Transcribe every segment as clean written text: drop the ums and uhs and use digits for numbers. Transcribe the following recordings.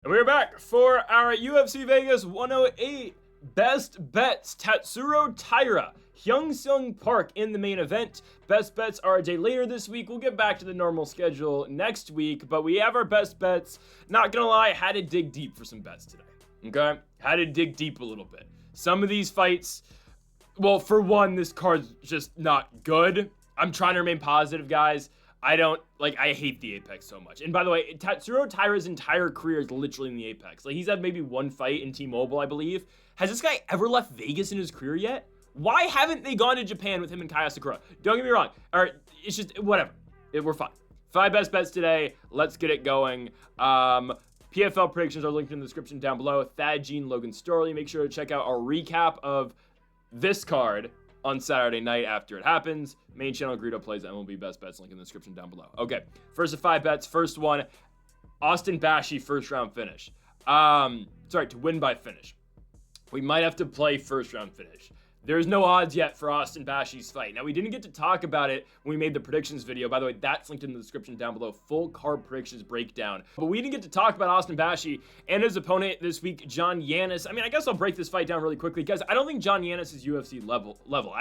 And we're back for our UFC Vegas 108 Best Bets. Tatsuro Taira, Hyung Sung Park in the main event. Best bets are a day later this week. We'll get back to the normal schedule next week, but we have our best bets. Not gonna lie, had to dig deep for some bets today. Okay? Had to dig deep a little bit. Some of these fights, well, for one, this card's just not good. I'm trying to remain positive, guys. I hate the Apex so much. And by the way, Tatsuro Taira's entire career is literally in the Apex. Like, he's had maybe one fight in T-Mobile, I believe. Has this guy ever left Vegas in his career yet? Why haven't they gone to Japan with him and Kaya Sakura? Don't get me wrong. All right, it's just, whatever. We're fine. 5 best bets today. Let's get it going. PFL predictions are linked in the description down below. Thad, Gene, Logan Storley. Make sure to check out our recap of this card on Saturday night after it happens. Main channel Greedo plays MLB Best Bets, link in the description down below. Okay, first of 5 bets. First one, Austin Bashi first round finish. To win by finish. We might have to play first round finish. There's no odds yet for Austin Bashi's fight. Now, we didn't get to talk about it when we made the predictions video. By the way, that's linked in the description down below. Full card predictions breakdown. But we didn't get to talk about Austin Bashi and his opponent this week, John Yanis. I mean, I guess I'll break this fight down really quickly because I don't think John Yanis is UFC level.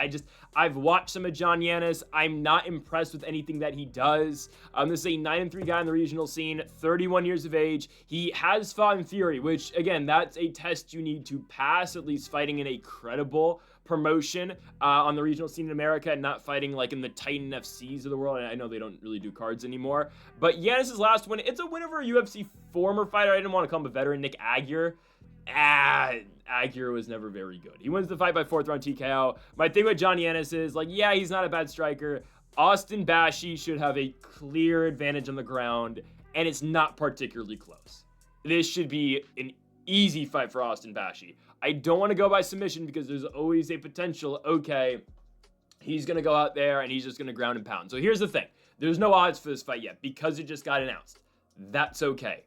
I've watched some of John Yanis. I'm not impressed with anything that he does. This is a 9-3 guy in the regional scene, 31 years of age. He has fought in Fury, which, again, that's a test you need to pass, at least fighting in a credible promotion on the regional scene in America and not fighting like in the Titan FCs of the world. And I know they don't really do cards anymore, but Yanis' last win, it's a win over a UFC former fighter. I didn't want to call him a veteran, Nick Aguirre. Aguirre was never very good. He wins the fight by 4th round TKO. My thing with John Yanis is, like, yeah, he's not a bad striker. Austin Bashi should have a clear advantage on the ground, and it's not particularly close. This should be an easy fight for Austin Bashi. I don't want to go by submission because there's always a potential, okay, he's going to go out there and he's just going to ground and pound. So here's the thing. There's no odds for this fight yet because it just got announced. That's okay.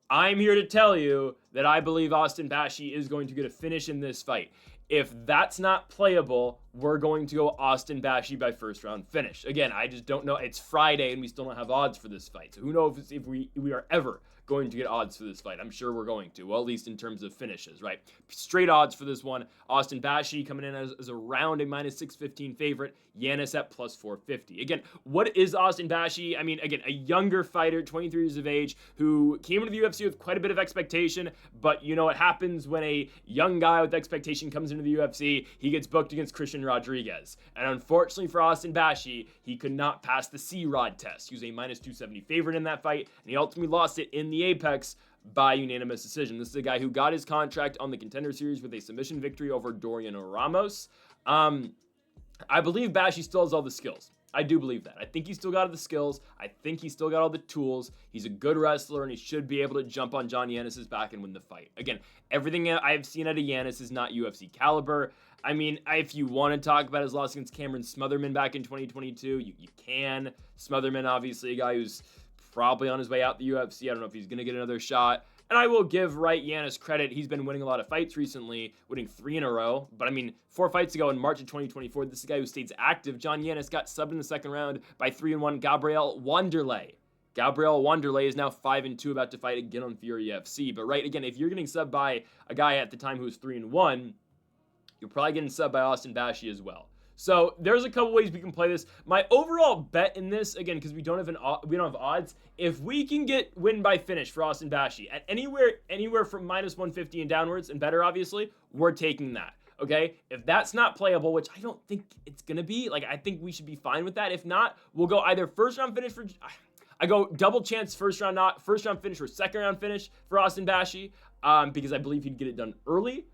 I'm here to tell you that I believe Austin Bashi is going to get a finish in this fight. If that's not playable, we're going to go Austin Bashi by first round finish. Again, I just don't know. It's Friday and we still don't have odds for this fight. So who knows if we are ever going to get odds for this fight. I'm sure we're going to, well, at least in terms of finishes, right? Straight odds for this one. Austin Bashi coming in as around a minus 615 favorite. Yanis at plus 450. Again, what is Austin Bashi? I mean, again, a younger fighter, 23 years of age, who came into the UFC with quite a bit of expectation, but you know what happens when a young guy with expectation comes into the UFC? He gets booked against Christian Rodriguez. And unfortunately for Austin Bashi, he could not pass the C-Rod test. He was a minus 270 favorite in that fight, and he ultimately lost it in the Apex by unanimous decision. This is a guy who got his contract on the Contender Series with a submission victory over Dorian Ramos. I believe Bashi still has all the skills. I do believe that. I think he's still got the skills. I think he's still got all the tools. He's a good wrestler, and he should be able to jump on John Yanis' back and win the fight. Again, everything I've seen out of Yanis is not UFC caliber. I mean, if you want to talk about his loss against Cameron Smotherman back in 2022, you can. Smotherman, obviously, a guy who's probably on his way out the UFC. I don't know if he's going to get another shot. And I will give Yanis credit. He's been winning a lot of fights recently, winning 3 in a row. But I mean, 4 fights ago in March of 2024, this is a guy who stays active. John Yanis got subbed in the second round by 3-1 Gabriel Wanderlei. Gabriel Wanderlei is now 5-2, about to fight again on Fury FC. But right, again, if you're getting subbed by a guy at the time who was 3-1, you're probably getting subbed by Austin Bashi as well. So there's a couple ways we can play this. My overall bet in this, again, because we don't have odds, if we can get win by finish for Austin Bashi at anywhere from minus 150 and downwards and better, obviously, we're taking that. Okay, if that's not playable, which I don't think it's gonna be, like, I think we should be fine with that. If not, we'll go either first round finish for. I go double chance first round finish or second round finish for Austin Bashi, because I believe he'd get it done early,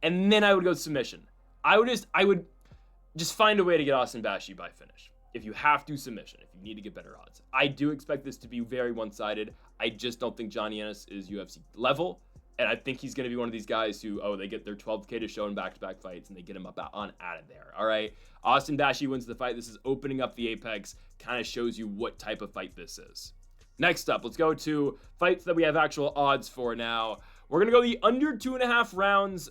and then I would go submission. I would just find a way to get Austin Bashi by finish. If you have to, submission. If you need to get better odds. I do expect this to be very one-sided. I just don't think John Yanis is UFC level. And I think he's going to be one of these guys who, they get their 12K to show in back-to-back fights and they get him out of there. All right. Austin Bashi wins the fight. This is opening up the Apex. Kind of shows you what type of fight this is. Next up, let's go to fights that we have actual odds for now. We're going to go the under 2.5 rounds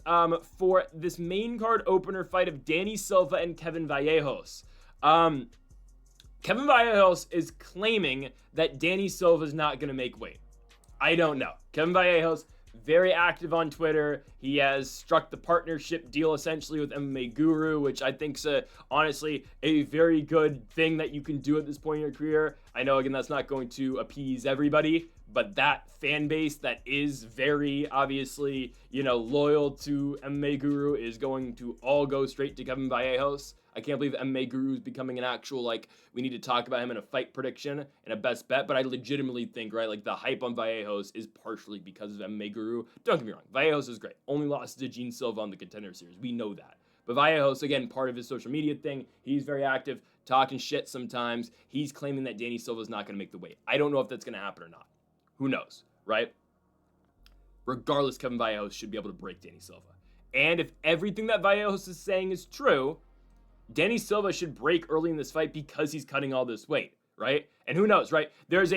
for this main card opener fight of Danny Silva and Kevin Vallejos. Kevin Vallejos is claiming that Danny Silva is not going to make weight. I don't know. Kevin Vallejos, very active on Twitter. He has struck the partnership deal essentially with MMA Guru, which I think's honestly a very good thing that you can do at this point in your career. I know, again, that's not going to appease everybody, but that fan base that is very obviously, loyal to MMA Guru is going to all go straight to Kevin Vallejos. I can't believe MMA Guru is becoming an actual, we need to talk about him in a fight prediction and a best bet, but I legitimately think, right, the hype on Vallejos is partially because of MMA Guru. Don't get me wrong, Vallejos is great. Only lost to Gene Silva on the Contender Series. We know that. But Vallejos, again, part of his social media thing, he's very active, talking shit sometimes. He's claiming that Danny Silva's not going to make the weight. I don't know if that's going to happen or not. Who knows, right? Regardless, Kevin Vallejos should be able to break Danny Silva. And if everything that Vallejos is saying is true, Danny Silva should break early in this fight because he's cutting all this weight, right? And who knows, right? This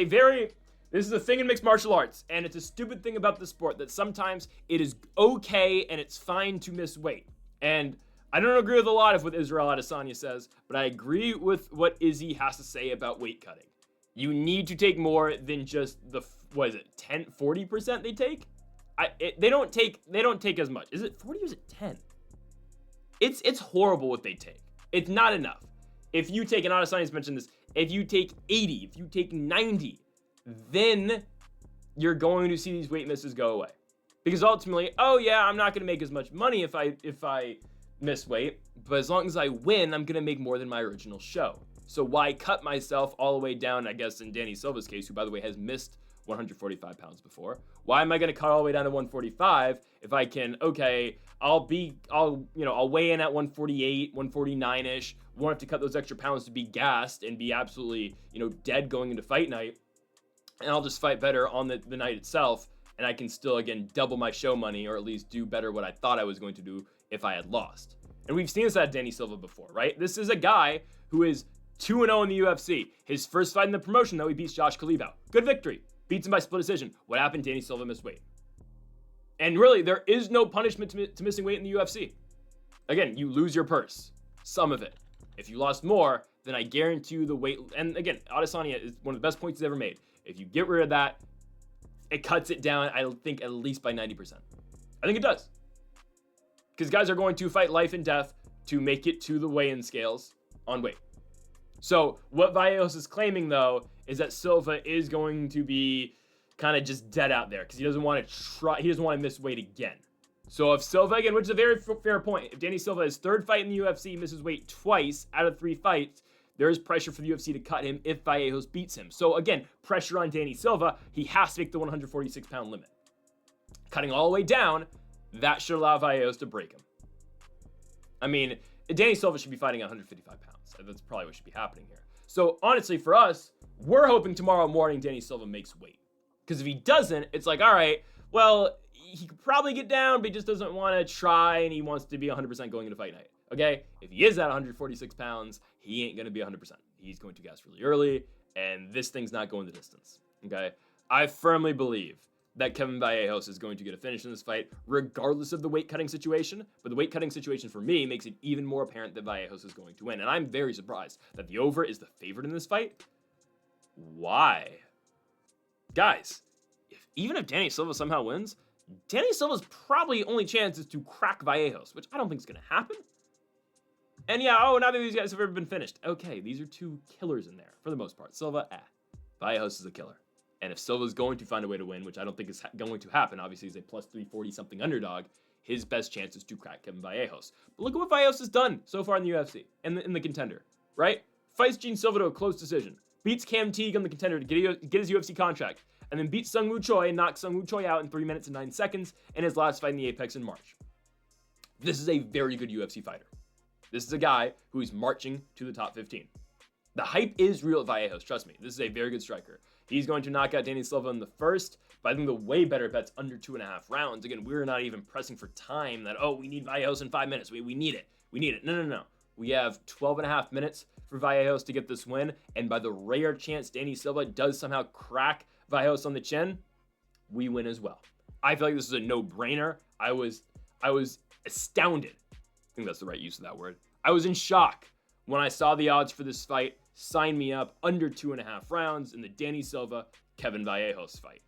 is a thing in mixed martial arts, and it's a stupid thing about the sport that sometimes it is okay and it's fine to miss weight. And I don't agree with a lot of what Israel Adesanya says, but I agree with what Izzy has to say about weight cutting. You need to take more than just the, 40% they take? They don't take as much. Is it 40 or is it 10? It's horrible what they take. It's not enough. If you take, and Adesanya's mentioned this, if you take 80, if you take 90, then you're going to see these weight misses go away. Because ultimately, I'm not going to make as much money if I miss weight, but as long as I win, I'm going to make more than my original show. So why cut myself all the way down, I guess, in Danny Silva's case, who, by the way, has missed 145 pounds before? Why am I going to cut all the way down to 145 if I can, I'll weigh in at 148, 149-ish, won't have to cut those extra pounds to be gassed and be absolutely, dead going into fight night, and I'll just fight better on the night itself, and I can still, again, double my show money, or at least do better what I thought I was going to do if I had lost. And we've seen this at Danny Silva before, right? This is a guy who is 2-0 in the UFC. His first fight in the promotion, though, he beats Josh Kalibau. Good victory. Beats him by split decision. What happened? Danny Silva missed weight. And really, there is no punishment to missing weight in the UFC. Again, you lose your purse. Some of it. If you lost more, then I guarantee you the weight... And again, Adesanya is one of the best points he's ever made. If you get rid of that, it cuts it down, I think, at least by 90%. I think it does. Because guys are going to fight life and death to make it to the weigh-in scales on weight. So what Vios is claiming, though, is that Silva is going to be kind of just dead out there because he doesn't want to miss weight again. So if Silva, again, which is a very fair point, if Danny Silva, his third fight in the UFC, misses weight twice out of 3 fights, there is pressure for the UFC to cut him if Vallejos beats him. So again, pressure on Danny Silva. He has to make the 146-pound limit. Cutting all the way down, that should allow Vallejos to break him. I mean, Danny Silva should be fighting at 155 pounds. That's probably what should be happening here. So honestly, for us, we're hoping tomorrow morning Danny Silva makes weight. Because if he doesn't, it's like, all right, well, he could probably get down, but he just doesn't want to try, and he wants to be 100% going into fight night. Okay? If he is at 146 pounds, he ain't going to be 100%. He's going to gas really early, and this thing's not going the distance. Okay? I firmly believe that Kevin Vallejos is going to get a finish in this fight, regardless of the weight-cutting situation. But the weight-cutting situation, for me, makes it even more apparent that Vallejos is going to win. And I'm very surprised that the over is the favorite in this fight. Why? Guys, even if Danny Silva somehow wins, Danny Silva's probably only chance is to crack Vallejos, which I don't think is going to happen. And yeah, neither of these guys have ever been finished. Okay, these are 2 killers in there, for the most part. Silva, Vallejos is a killer. And if Silva's going to find a way to win, which I don't think is going to happen, obviously he's a plus 340-something underdog, his best chance is to crack Kevin Vallejos. But look at what Vallejos has done so far in the UFC, and in the Contender, right? Fights Gene Silva to a close decision, beats Cam Teague on the Contender to get his UFC contract, and then beats Sung Woo Choi and knocks Sung Woo Choi out in 3 minutes and 9 seconds in his last fight in the Apex in March. This is a very good UFC fighter. This is a guy who is marching to the top 15. The hype is real at Vallejos, trust me. This is a very good striker. He's going to knock out Danny Silva in the first, but I think the way better bet's under 2.5 rounds. Again, we're not even pressing for time that, we need Vallejos in 5 minutes. We need it. We need it. No. We have 12.5 minutes for Vallejos to get this win, and by the rare chance Danny Silva does somehow crack Vallejos on the chin, we win as well. I feel like this is a no-brainer. I was astounded. I think that's the right use of that word. I was in shock when I saw the odds for this fight. Sign me up under 2.5 rounds in the Danny Silva, Kevin Vallejos fight.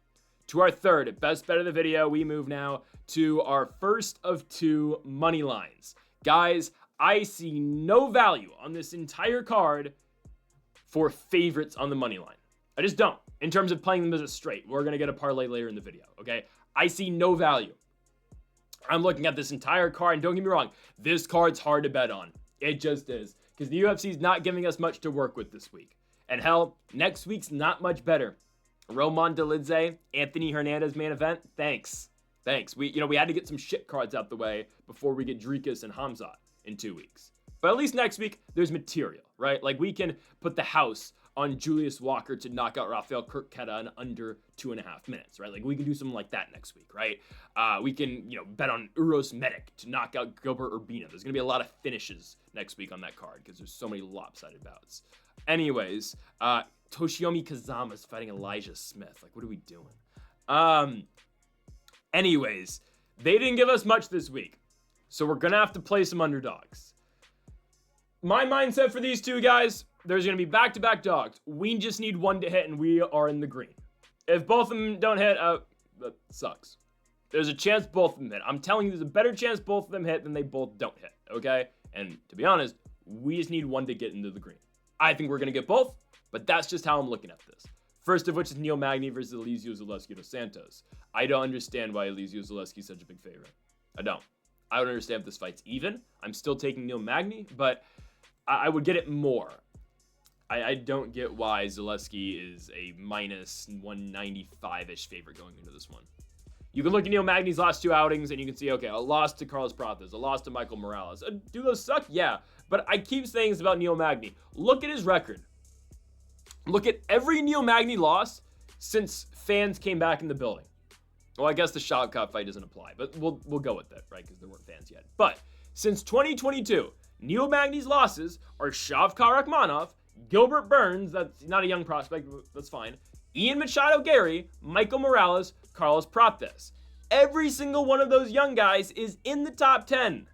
to our third best bet of the video. We move now to our first of two money lines. Guys, I see no value on this entire card for favorites on the money line. I just don't. In terms of playing them as a straight, we're going to get a parlay later in the video, okay? I see no value. I'm looking at this entire card, and don't get me wrong, this card's hard to bet on. It just is, because the UFC is not giving us much to work with this week. And hell, next week's not much better. Roman Dolidze, Anthony Hernandez main event, thanks. We had to get some shit cards out the way before we get Drikas and Hamzat in 2 weeks. But at least next week, there's material, right? Like, we can put the house on Julius Walker to knock out Rafael Kirketa in under 2.5 minutes, right? Like, we can do something like that next week, right? We can, bet on Uros Medic to knock out Gilbert Urbina. There's going to be a lot of finishes next week on that card because there's so many lopsided bouts. Anyways, Toshiomi Kazama's fighting Elijah Smith. Like, what are we doing? Anyways, they didn't give us much this week, so we're going to have to play some underdogs. My mindset for these two guys, there's going to be back-to-back dogs. We just need one to hit, and we are in the green. If both of them don't hit, that sucks. There's a chance both of them hit. I'm telling you, there's a better chance both of them hit than they both don't hit, okay? And to be honest, we just need one to get into the green. I think we're going to get both, but that's just how I'm looking at this. First of which is Neil Magny versus Elizeu Zaleski dos Santos. I don't understand why Elizeu Zaleski is such a big favorite. I don't understand if this fight's even. I'm still taking Neil Magny, but I would get it more. I don't get why Zaleski is a minus 195-ish favorite going into this one. You can look at Neil Magny's last two outings and you can see, okay, a loss to Carlos Prates, a loss to Michael Morales. Do those suck? Yeah. But I keep saying this about Neil Magny. Look at his record. Look at every Neil Magny loss since fans came back in the building. Well, I guess the Shavkat fight doesn't apply, but we'll go with that, right? Because there weren't fans yet. But since 2022, Neil Magny's losses are Shavkat Rakhmonov, Gilbert Burns, that's not a young prospect, but that's fine, Ian Machado Gary, Michael Morales, Carlos Prates. Every single one of those young guys is in the top 10.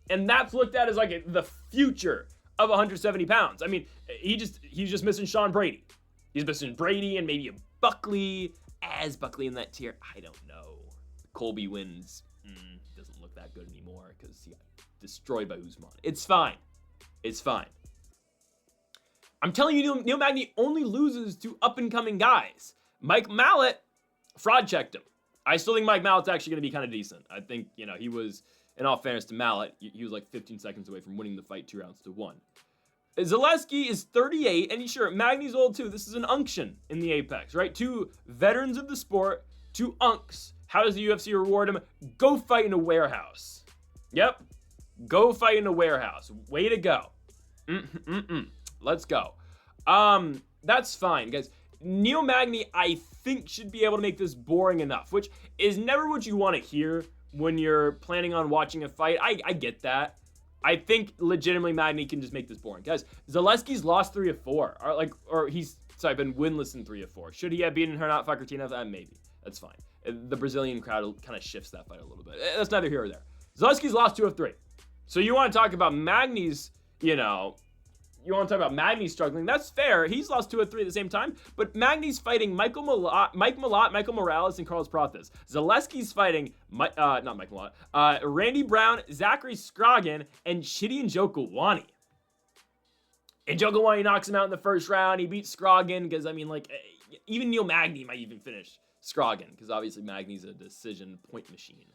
And that's looked at as like the future of 170 pounds. I mean, he's just missing Sean Brady. He's missing Brady and maybe a Buckley. As Buckley in that tier, I don't know. Colby wins. Doesn't look that good anymore because he got destroyed by Usman. It's fine. I'm telling you, Neil Magny only loses to up-and-coming guys. Mike Mallet fraud checked him. I still think Mike Mallett's actually going to be kind of decent. I think, he was, in all fairness to Mallet, he was like 15 seconds away from winning the fight 2 rounds to 1. Zaleski is 38, and sure, Magny's old too. This is an unction in the Apex, right? 2 veterans of the sport, 2 unks. How does the UFC reward him? Go fight in a warehouse. Yep. Go fight in a warehouse. Way to go. Let's go. That's fine, guys. Neil Magny, I think, should be able to make this boring enough, which is never what you want to hear when you're planning on watching a fight. I get that. I think legitimately Magny can just make this boring. Guys, Zaleski's lost 3 of 4. He's been winless in 3 of 4. Should he have beaten Hernat Fakhretdinov? Maybe. That's fine. The Brazilian crowd kind of shifts that fight a little bit. That's neither here or there. Zaleski's lost 2 of 3. So you want to talk about Magny's, you want to talk about Magny struggling. That's fair. He's lost 2 of 3 at the same time. But Magny's fighting Mike Malott, Michael Morales, and Carlos Prates. Zaleski's fighting, not Mike Malott, Randy Brown, Zachary Scroggin, and Chidi Njokuani. And Njokuani knocks him out in the first round. He beats Scroggin because, even Neil Magny might even finish Scroggin because obviously Magny's a decision point machine.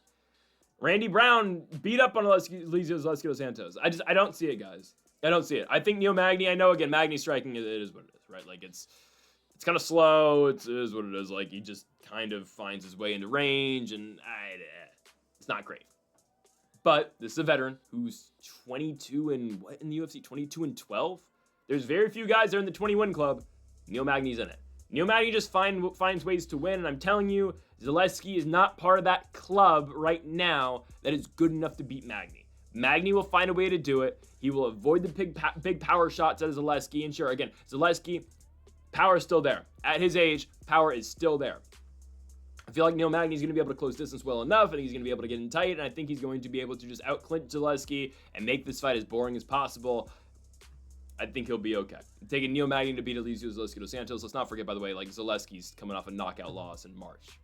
Randy Brown beat up on Elizeu Zaleski dos Santos. I don't see it, guys. I don't see it. I think Neil Magny, I know, again, Magny striking, it is what it is, right? Like, it's kind of slow. It is what it is. Like, he just kind of finds his way into range, and it's not great. But this is a veteran who's 22 and what in the UFC? 22 and 12? There's very few guys that are in the 21 club. Neil Magny's in it. Neil Magny just finds ways to win, and I'm telling you, Zaleski is not part of that club right now that is good enough to beat Magny. Magny will find a way to do it. He will avoid the big power shots out of Zaleski. And sure, again, Zaleski, power is still there. At his age, power is still there. I feel like Neil Magny is going to be able to close distance well enough, and he's going to be able to get in tight, and I think he's going to be able to just out-clinch Zaleski and make this fight as boring as possible. I think he'll be okay. I'm taking Neil Magny to beat Alizio Zaleski dos Santos. Let's not forget, by the way, like Zaleski's coming off a knockout loss in March.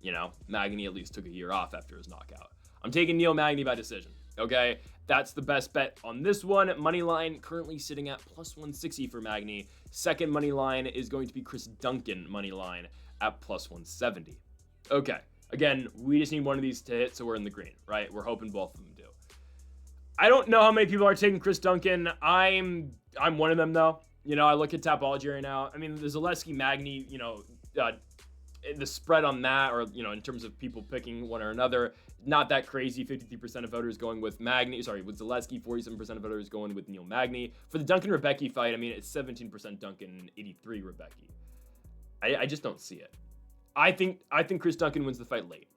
You know, Magny at least took a year off after his knockout. I'm taking Neil Magny by decision. Okay, that's the best bet on this one. Money line currently sitting at plus 160 for Magny. Second money line is going to be Chris Duncan money line at plus 170. Okay, again, we just need one of these to hit, so we're in the green, right? We're hoping both of them do. I don't know how many people are taking Chris Duncan. I'm one of them, though. You know, I look at Tapology right now. I mean, the Zaleski Magny, you know, the spread on that, or, you know, in terms of people picking one or another, not that crazy. 53% of voters going with with Zaleski, 47% of voters going with Neil Magny. For the Duncan-Rebecki fight, I mean, it's 17% Duncan and 83 Rebecki. I just don't see it. I think Chris Duncan wins the fight late.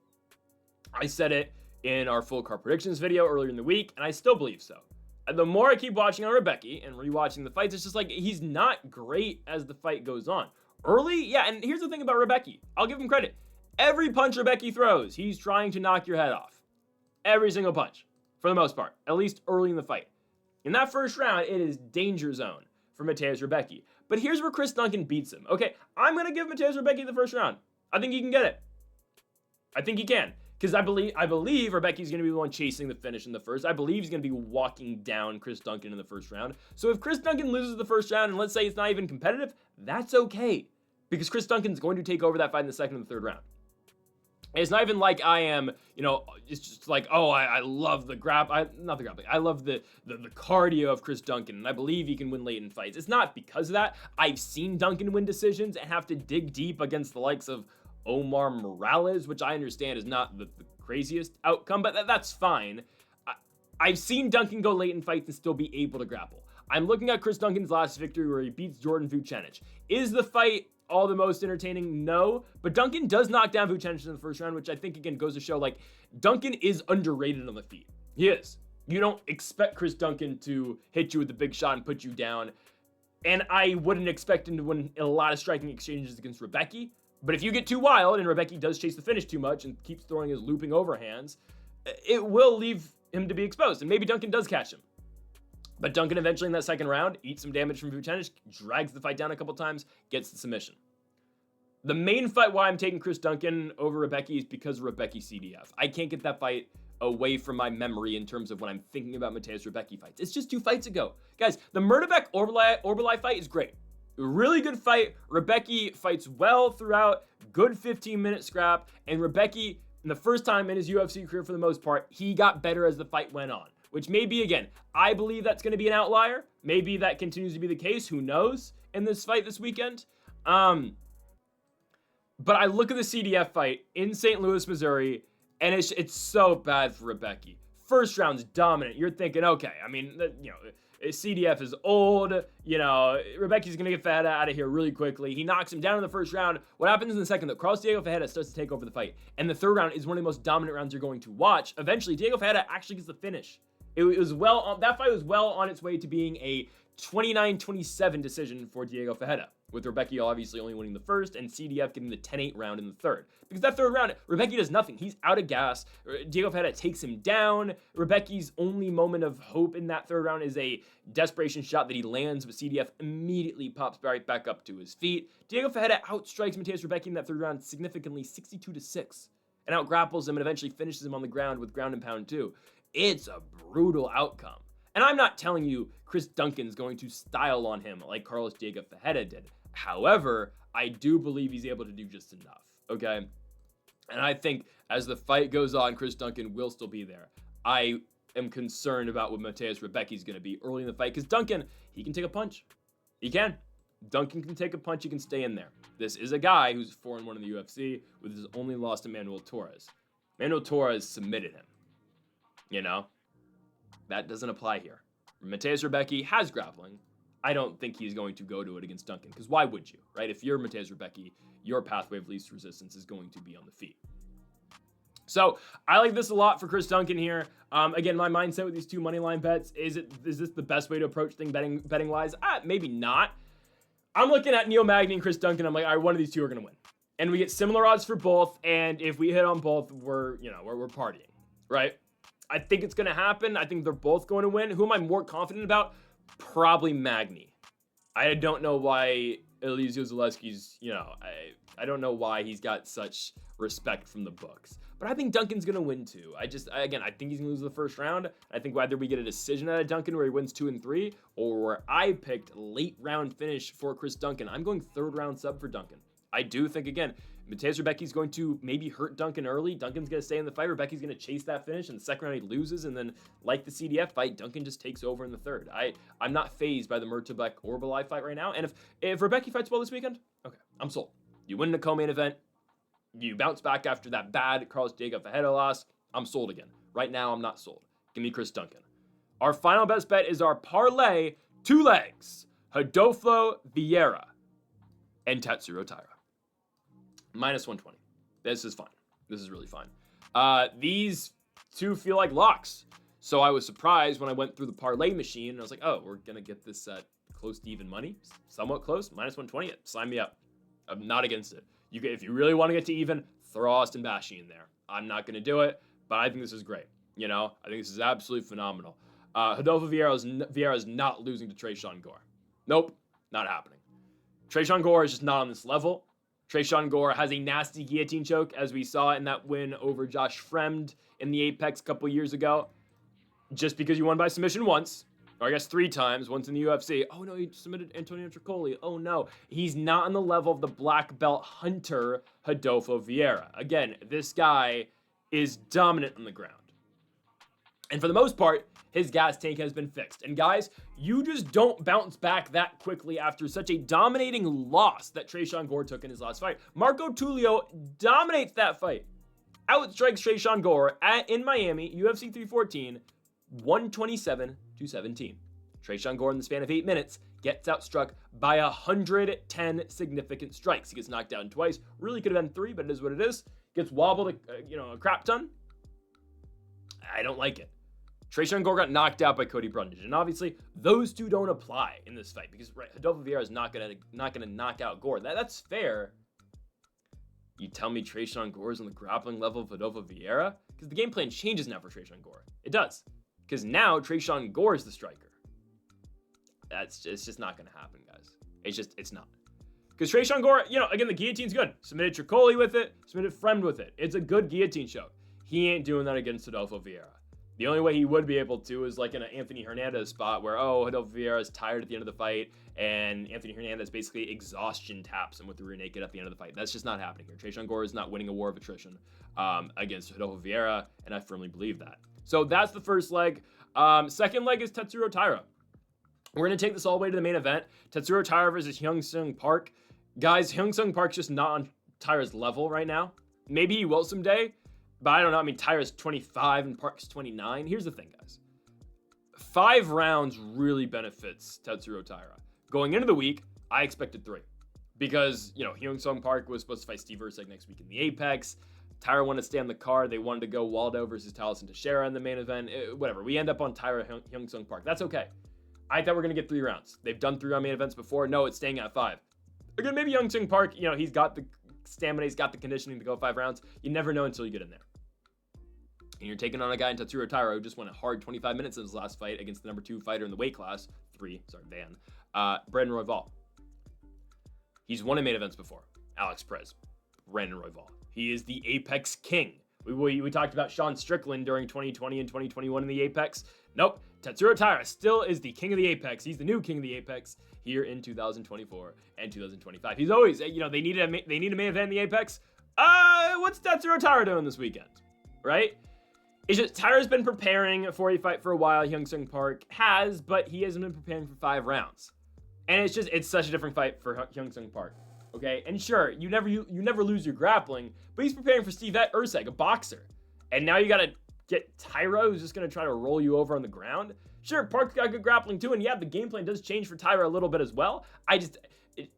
I said it in our full card predictions video earlier in the week, and I still believe so. And the more I keep watching on Rebecki and rewatching the fights, it's just like he's not great as the fight goes on. Early, yeah, and here's the thing about Rebecki. I'll give him credit. Every punch Rebecki throws, he's trying to knock your head off. Every single punch, for the most part, at least early in the fight. In that first round, it is danger zone for Mateusz Rebecki. But here's where Chris Duncan beats him. Okay, I'm going to give Mateusz Rebecki the first round. I think he can get it. I think he can. Because I believe Rebecki's going to be the one chasing the finish in the first. I believe he's going to be walking down Chris Duncan in the first round. So if Chris Duncan loses the first round, and let's say it's not even competitive, that's okay. Because Chris Duncan's going to take over that fight in the second and the third round. And it's not even like I am, you know, it's just like, oh, I love the not the grappling. I love the cardio of Chris Duncan, and I believe he can win late in fights. It's not because of that. I've seen Duncan win decisions and have to dig deep against the likes of Omar Morales, which I understand is not the craziest outcome, but that's fine. I've seen Duncan go late in fights and still be able to grapple. I'm looking at Chris Duncan's last victory where he beats Jordan Vucenic. Is the fight all the most entertaining? No, but Duncan does knock down Vucenic in the first round, which I think, again, goes to show, like, Duncan is underrated on the feet. He is. You don't expect Chris Duncan to hit you with a big shot and put you down, and I wouldn't expect him to win a lot of striking exchanges against Rebecki. But if you get too wild and Rebecki does chase the finish too much and keeps throwing his looping overhands, it will leave him to be exposed. And maybe Duncan does catch him. But Duncan eventually in that second round eats some damage from Vucenic, drags the fight down a couple times, gets the submission. The main fight why I'm taking Chris Duncan over Rebecki is because of Rebecki CDF. I can't get that fight away from my memory in terms of when I'm thinking about Mateusz Rebecki fights. It's just 2 fights ago. Guys, the Murderbeck-Orbelai fight is great. Really good fight. Rebecki fights well throughout. Good 15-minute scrap. And Rebecki, in the first time in his UFC career for the most part, he got better as the fight went on. Which may be, again, I believe that's going to be an outlier. Maybe that continues to be the case. Who knows in this fight this weekend? But I look at the CDF fight in St. Louis, Missouri, and it's so bad for Rebecki. First round's dominant. You're thinking, okay, I mean, you know, CDF is old, you know, Rebecki's going to get Fajeda out of here really quickly. He knocks him down in the first round. What happens in the second, though? Carlos Diego Fajeda starts to take over the fight. And the third round is one of the most dominant rounds you're going to watch. Eventually, Diego Fajeda actually gets the finish. That fight was well on its way to being a 29-27 decision for Diego Fajeda, with Rebecki obviously only winning the first and CDF getting the 10-8 round in the third. Because that third round, Rebecki does nothing. He's out of gas. Diego Fajeda takes him down. Rebecki's only moment of hope in that third round is a desperation shot that he lands, but CDF immediately pops right back up to his feet. Diego Fajeda outstrikes Mateusz Rebecki in that third round significantly, 62-6, and outgrapples him and eventually finishes him on the ground with ground and pound too. It's a brutal outcome. And I'm not telling you Chris Duncan's going to style on him like Carlos Diego Fajeda did. However, I do believe he's able to do just enough, okay? And I think as the fight goes on, Chris Duncan will still be there. I am concerned about what Mateusz Rebecki's going to be early in the fight, because Duncan, he can take a punch. He can. Duncan can take a punch. He can stay in there. This is a guy who's 4-1 in the UFC with his only loss to Manuel Torres. Manuel Torres submitted him. You know? That doesn't apply here. Mateusz Rebecki has grappling. I don't think he's going to go to it against Duncan, because why would you, right? If you're Mateusz Rebecki, your pathway of least resistance is going to be on the feet. So I like this a lot for Chris Duncan here. Again, my mindset with these 2 money line bets, is this the best way to approach things betting wise? Maybe not. I'm looking at Neil Magny and Chris Duncan. I'm like, all right, one of these 2 are going to win. And we get similar odds for both, and if we hit on both, we're partying, right? I think it's going to happen. I think they're both going to win. Who am I more confident about? Probably Magni. I don't know why Elizio Zaleski's, I don't know why he's got such respect from the books. But I think Duncan's going to win too. I think he's going to lose the first round. I think whether we get a decision out of Duncan where he wins 2 and 3, or where I picked late round finish for Chris Duncan, I'm going 3rd round sub for Duncan. I do think, again, Mateusz Rebecki's going to maybe hurt Duncan early. Duncan's going to stay in the fight. Rebecki's going to chase that finish. In the second round, he loses. And then, like the CDF fight, Duncan just takes over in the third. I'm not fazed by the Murtabek or Belai fight right now. And if Rebecki fights well this weekend, okay, I'm sold. You win the co-main event. You bounce back after that bad Carlos Diego Fajeda loss. I'm sold again. Right now, I'm not sold. Give me Chris Duncan. Our final best bet is our parlay 2 legs. Rodolfo Vieira and Tatsuro Taira. Minus 120. This is fine. This is really fine. These two feel like locks. So I was surprised when I went through the parlay machine and I was like, oh, we're going to get this at close to even money. Somewhat close. Minus 120. Sign me up. I'm not against it. If you really want to get to even, throw Austin Bashi in there. I'm not going to do it, but I think this is great. I think this is absolutely phenomenal. Rodolfo Vieira is not losing to Tresean Gore. Nope, not happening. Tresean Gore is just not on this level. Tresean Gore has a nasty guillotine choke, as we saw in that win over Josh Fremd in the Apex a couple years ago. Just because you won by submission once, or I guess 3 times, once in the UFC. Oh no, he submitted Antonio Tricoli. Oh no. He's not on the level of the black belt hunter, Rodolfo Vieira. Again, this guy is dominant on the ground. And for the most part, his gas tank has been fixed. And guys, you just don't bounce back that quickly after such a dominating loss that Tresean Gore took in his last fight. Marco Tulio dominates that fight. Outstrikes Tresean Gore in Miami, UFC 314, 127-17. Tresean Gore in the span of 8 minutes gets outstruck by 110 significant strikes. He gets knocked down twice. Really could have been 3, but it is what it is. Gets wobbled a crap ton. I don't like it. Tresean Gore got knocked out by Cody Brundage, and obviously those two don't apply in this fight because Rodolfo Vieira is not gonna knock out Gore. That's fair. You tell me Tresean Gore is on the grappling level of Rodolfo Vieira? Because the game plan changes now for Tresean Gore. It does. Because now Tresean Gore is the striker. It's just not gonna happen, guys. It's not. Because Tresean Gore, again, the guillotine's good. Submitted Tricoli with it, submitted Fremd with it. It's a good guillotine choke. He ain't doing that against Rodolfo Vieira. The only way he would be able to is like in an Anthony Hernandez spot where, Rodolfo Vieira is tired at the end of the fight, and Anthony Hernandez basically exhaustion taps him with the rear naked at the end of the fight. That's just not happening here. Tresean Gore is not winning a war of attrition against Rodolfo Vieira, and I firmly believe that. So that's the first leg. Second leg is Tatsuro Taira. We're going to take this all the way to the main event. Tatsuro Taira versus Hyung-Sung Park. Guys, Hyung-Sung Park's just not on Taira's level right now. Maybe he will someday. But I don't know. I mean, Taira's 25 and Park's 29. Here's the thing, guys. 5 rounds really benefits Tatsuro Taira. Going into the week, I expected 3. Because, Hyung-Sung Park was supposed to fight Steve Erceg next week in the Apex. Taira wanted to stay on the card. They wanted to go Waldo versus Taliesin Teixeira in the main event. Whatever. We end up on Taira Hyung-Sung Park. That's okay. I thought we were going to get 3 rounds. They've done 3 round main events before. No, it's staying at 5. Again, maybe Hyung-Sung Park, he's got the stamina, he's got the conditioning to go 5 rounds. You never know until you get in there. And you're taking on a guy in Tatsuro Taira who just won a hard 25 minutes in his last fight against the number 2 fighter in the weight class, Brandon Royval. He's won in main events before. Alex Perez, Brandon Royval. He is the Apex King. We talked about Sean Strickland during 2020 and 2021 in the Apex. Nope, Tatsuro Taira still is the king of the Apex. He's the new king of the Apex here in 2024 and 2025. He's always, they need a main event in the Apex. What's Tatsuro Taira doing this weekend, right? It's just Taira's been preparing for a fight for a while. Hyung-Sung Park has, but he hasn't been preparing for 5 rounds. And it's such a different fight for Hyung-Sung Park. Okay, and sure, you never lose your grappling, but he's preparing for Steve Erceg, a boxer. And now you gotta get Taira, who's just gonna try to roll you over on the ground. Sure, Park's got good grappling too, and yeah, the game plan does change for Taira a little bit as well. It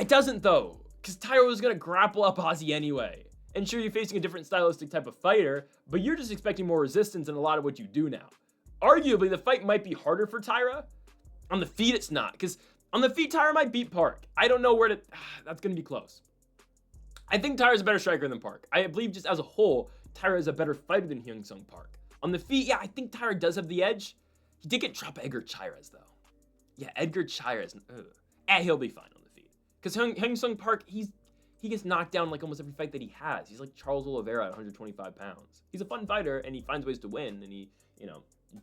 doesn't though, because Taira was gonna grapple up Ozzy anyway. And sure, you're facing a different stylistic type of fighter, but you're just expecting more resistance in a lot of what you do now. Arguably, the fight might be harder for Taira. On the feet, it's not, because on the feet, Taira might beat Park. I don't know where to... That's going to be close. I think Taira's a better striker than Park. I believe just as a whole, Taira is a better fighter than Hyung-Sung Park. On the feet, yeah, I think Taira does have the edge. He did get Trapa Edgar Chairez, though. Yeah, Edgar Chairez. He'll be fine on the feet. Because Hyung Sung Park, he gets knocked down like almost every fight that he has. He's like Charles Oliveira at 125 pounds. He's a fun fighter, and he finds ways to win, and he,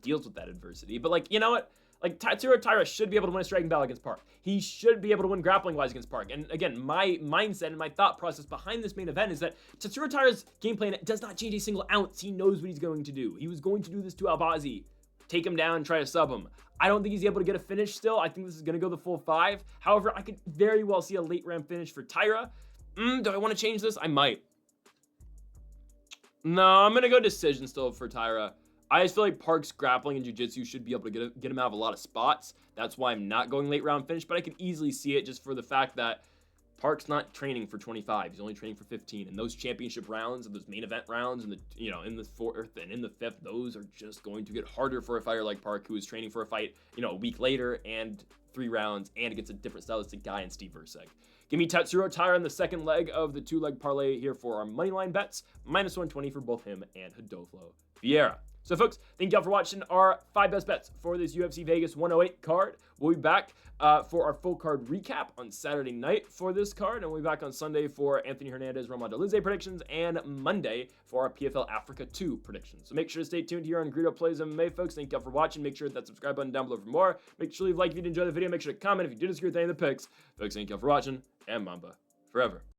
deals with that adversity. But, like, you know what? Like, Tatsuro Taira should be able to win a striking battle against Park. He should be able to win grappling-wise against Park. And, again, my mindset and my thought process behind this main event is that Tatsuro Taira's game plan does not change a single ounce. He knows what he's going to do. He was going to do this to Albazi. Take him down, try to sub him. I don't think he's able to get a finish still. I think this is going to go the full 5. However, I could very well see a late round finish for Taira. Do I want to change this? I might. No, I'm going to go decision still for Taira. I just feel like Park's grappling and jiu-jitsu should be able to get him out of a lot of spots. That's why I'm not going late round finish, but I could easily see it just for the fact that Park's not training for 25. He's only training for 15. And those championship rounds and those main event rounds and in the 4th and in the 5th, those are just going to get harder for a fighter like Park, who is training for a fight, a week later and 3 rounds and against a different stylistic guy in Steve Versek. Give me Tatsuro Taira in the second leg of the 2-leg parlay here for our moneyline bets. -120 for both him and Rodolfo Vieira. So, folks, thank y'all for watching our 5 best bets for this UFC Vegas 108 card. We'll be back for our full card recap on Saturday night for this card, and we'll be back on Sunday for Anthony Hernandez, Roman Dolidze predictions, and Monday for our PFL Africa 2 predictions. So make sure to stay tuned here on Greedo Plays MMA, folks. Thank y'all for watching. Make sure to hit that subscribe button down below for more. Make sure to leave a like if you did enjoy the video. Make sure to comment if you did disagree with any of the picks. Folks, thank y'all for watching, and Mamba forever.